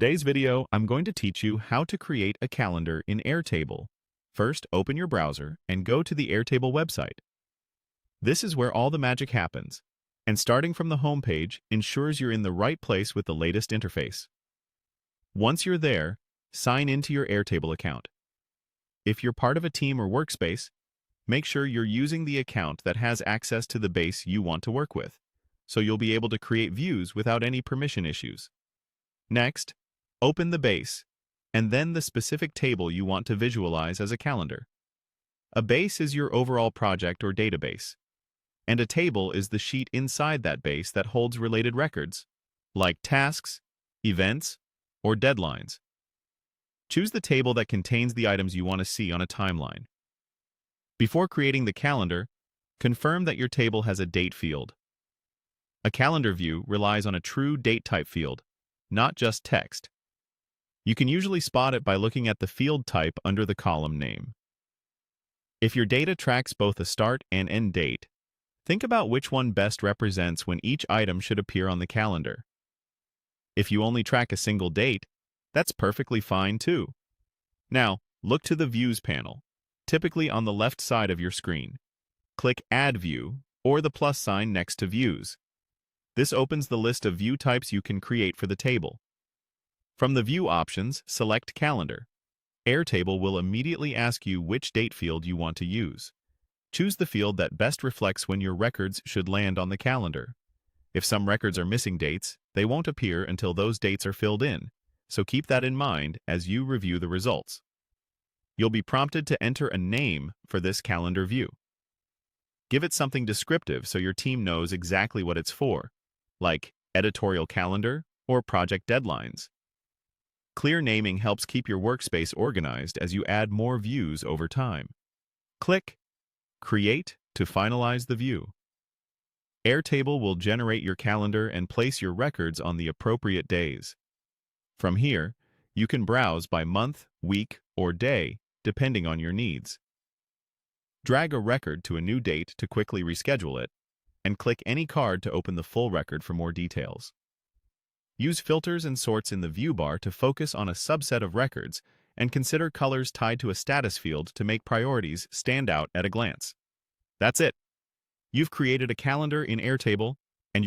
Today's video, I'm going to teach you how to create a calendar in Airtable. First, open your browser and go to the Airtable website. This is where all the magic happens, and starting from the home page ensures you're in the right place with the latest interface. Once you're there, sign into your Airtable account. If you're part of a team or workspace, make sure you're using the account that has access to the base you want to work with, so you'll be able to create views without any permission issues. Next, open the base, and then the specific table you want to visualize as a calendar. A base is your overall project or database, and a table is the sheet inside that base that holds related records, like tasks, events, or deadlines. Choose the table that contains the items you want to see on a timeline. Before creating the calendar, confirm that your table has a date field. A calendar view relies on a true date type field, not just text. You can usually spot it by looking at the field type under the column name. If your data tracks both a start and end date, think about which one best represents when each item should appear on the calendar. If you only track a single date, that's perfectly fine too. Now, look to the Views panel, typically on the left side of your screen. Click Add View or the plus sign next to Views. This opens the list of view types you can create for the table. From the view options, select Calendar. Airtable will immediately ask you which date field you want to use. Choose the field that best reflects when your records should land on the calendar. If some records are missing dates, they won't appear until those dates are filled in, so keep that in mind as you review the results. You'll be prompted to enter a name for this calendar view. Give it something descriptive so your team knows exactly what it's for, like editorial calendar or project deadlines. Clear naming helps keep your workspace organized as you add more views over time. Click Create to finalize the view. Airtable will generate your calendar and place your records on the appropriate days. From here, you can browse by month, week, or day, depending on your needs. Drag a record to a new date to quickly reschedule it, and click any card to open the full record for more details. Use filters and sorts in the view bar to focus on a subset of records, and consider colors tied to a status field to make priorities stand out at a glance. That's it. You've created a calendar in Airtable